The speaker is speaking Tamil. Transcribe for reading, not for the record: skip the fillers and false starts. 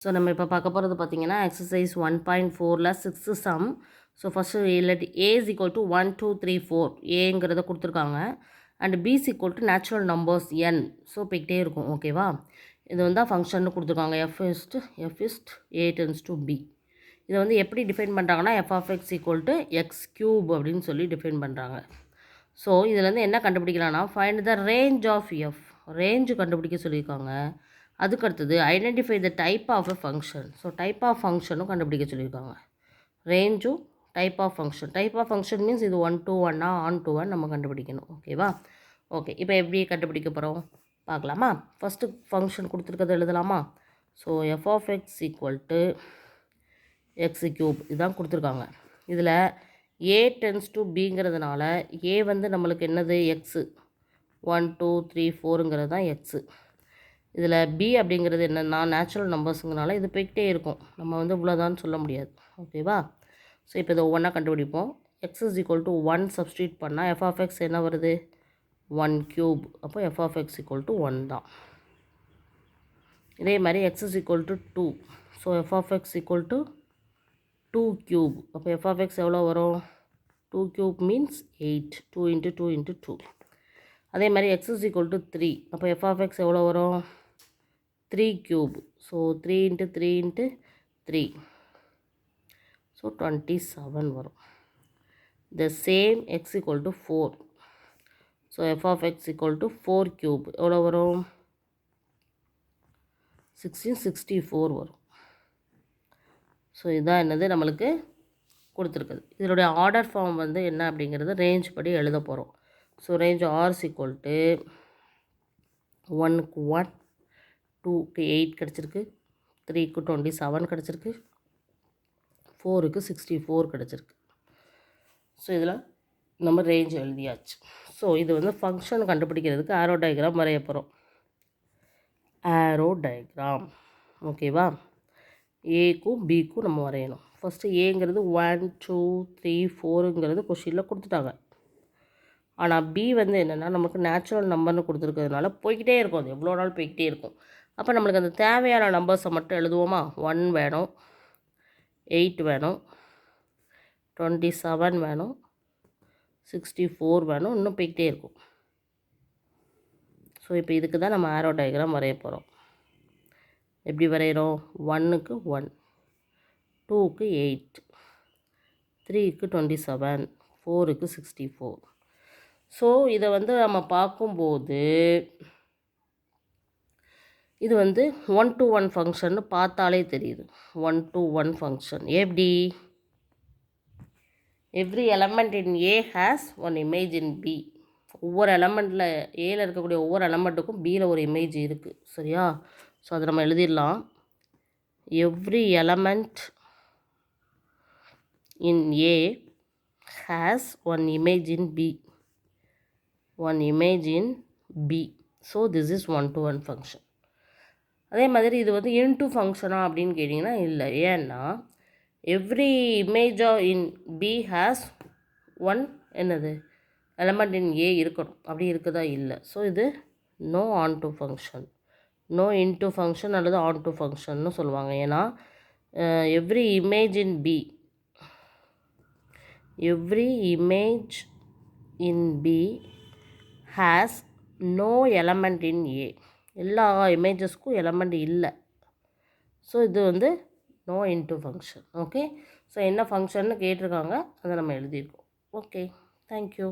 ஸோ நம்ம இப்போ பார்க்க போகிறது பார்த்தீங்கன்னா எக்ஸசைஸ் 1.4ல் 6th சம். ஸோ ஃபஸ்ட்டு இல்லாட்டி ஏ இஸ் ஈக்குவல் டு 1 2 3 4 ஏங்கிறத கொடுத்துருக்காங்க. And B is equal to natural numbers N. So போய்கிட்டே இருக்கும். ஓகேவா? இது வந்து ஃபங்க்ஷன் கொடுத்துருக்காங்க. F is A tends to B. இதை வந்து எப்படி டிஃபைன் பண்ணுறாங்கன்னா F of X equal to X cube அப்படின்னு சொல்லி டிஃபைன் பண்ணுறாங்க. ஸோ இதுலேருந்து என்ன கண்டுபிடிக்கலாம்னா find the range of F. Range கண்டுபிடிக்க சொல்லியிருக்காங்க. அதுக்கு அடுத்தது identify the type of a function. So type of ஃபங்க்ஷனும் கண்டுபிடிக்க சொல்லியிருக்காங்க. ரேஞ்சும் type of function. Type of function means இது 1 to 1 ஆன் டு 1 நம்ம கண்டுபிடிக்கணும். ஓகேவா? ஓகே, இப்போ எப்படி கண்டுபிடிக்க போகிறோம் பார்க்கலாமா? ஃபஸ்ட்டு ஃபங்க்ஷன் கொடுத்துருக்கதை எழுதலாமா? So F of X equal to X cube இதுதான் கொடுத்துருக்காங்க. இதில் ஏ டென்ஸ் டு பிங்கிறதுனால ஏ வந்து நம்மளுக்கு என்னது எக்ஸு 1 2 3 4ங்கிறது தான் எக்ஸு. இதில் பி அப்படிங்கிறது என்னென்னா நேச்சுரல் நம்பர்ஸுங்கனால இது போய்கிட்டே இருக்கும். நம்ம வந்து இவ்வளோதான்னு சொல்ல முடியாது. ஓகேவா? ஸோ இப்போ இதை ஒவ்வொன்றா கண்டுபிடிப்போம். X is equal to 1 substitute பண்ணால் எஃப் ஆஃப் எக்ஸ் என்ன வருது? 1 க்யூப். அப்போ f of X equal to 1 தான். இதே மாதிரி x is equal to 2. So F of X equal to 2 cube. அப்போ எஃப் ஆஃப் எக்ஸ் எவ்வளோ வரும்? 2 க்யூப் மீன்ஸ் 8. 2 into 2 into 2. அதே மாதிரி எக்ஸ் இஸ் ஈக்குவல் டு 3. அப்போ எஃப் ஆஃப் எக்ஸ் எவ்வளோ வரும்? 3 cube. So 3 into 3 into 3. So 27 வரும். The same x equal to 4. So F of X equal to 4 cube எவ்வளோ வரும்? 64 வரும். ஸோ இதுதான் என்னது நம்மளுக்கு கொடுத்துருக்குது. இதனுடைய ஆர்டர் ஃபார்ம் வந்து என்ன அப்படிங்கிறது ரேஞ்ச் படி எழுத போகிறோம். So range R is equal to 1க்கு 1, 2க்கு 8 கிடச்சிருக்கு, 3க்கு 27 கிடச்சிருக்கு, 4க்கு 64 கிடச்சிருக்கு. ஸோ இதில் நம்ம ரேஞ்ச் எழுதியாச்சு. ஸோ இது வந்து ஃபங்க்ஷன் கண்டுபிடிக்கிறதுக்கு ஆரோ டயக்ராம் வரைய போகிறோம். Arrow diagram. ஓகேவா? ஏக்கும் பிக்கும் நம்ம வரையணும். ஃபஸ்ட்டு ஏங்கிறது 1 2 3 4ங்கிறது கொஷினில் கொடுத்துட்டாங்க. ஆனால் பி வந்து என்னென்னா நமக்கு நேச்சுரல் நம்பர்னு கொடுத்துருக்கிறதுனால போய்கிட்டே இருக்கும். அது எவ்வளோ நாள் போய்கிட்டே இருக்கும். அப்போ நம்மளுக்கு அந்த தேவையான நம்பர்ஸை மட்டும் எழுதுவோமா? 1 வேணும், 8 வேணும், 27 வேணும், 64 வேணும், இன்னும் போய்கிட்டே இருக்கும். ஸோ இப்போ இதுக்கு தான் நம்ம ஆரோ டயக்ராம் வரைய போகிறோம். எப்படி வரைகிறோம்? 1க்கு 1, 2க்கு 8, 3க்கு 27, 4க்கு 64. ஸோ இதை வந்து நம்ம பார்க்கும்போது இது வந்து 1 to 1 ஃபங்க்ஷன்னு பார்த்தாலே தெரியுது. 1 to 1 ஃபங்க்ஷன். எப்படி? Every element in A has one image in B. ஒவ்வொரு எலமெண்ட்டில் ஏல இருக்கக்கூடிய ஒவ்வொரு எலமெண்ட்டுக்கும் பியில் ஒரு இமேஜ் இருக்குது. சரியா? ஸோ அதை நம்ம எழுதிடலாம். Every element in A has one image in B. One image in B. So this is 1 to 1 function. அதே மாதிரி இது வந்து இன்டூ ஃபங்க்ஷனா அப்படின்னு கேட்டிங்கன்னா இல்லை. ஏன்னா எவ்ரி இமேஜா இன் பி ஹேஸ் ஒன் என்னது எலமெண்ட் இன் ஏ இருக்கணும். அப்படி இருக்குதா? இல்லை. ஸோ இது no onto function, no into function அல்லது ஆன் டு ஃபங்க்ஷன்னு சொல்லுவாங்க. ஏன்னா every image in B, every image in B has no element in A. எல்லா இமேஜஸ்க்கும் எலமெண்ட் இல்லை. ஸோ இது வந்து no into function. Okay. So என்ன ஃபங்க்ஷன்னு கேட்டிருக்காங்க, அதை நம்ம எழுதியிருக்கோம். Okay, thank you.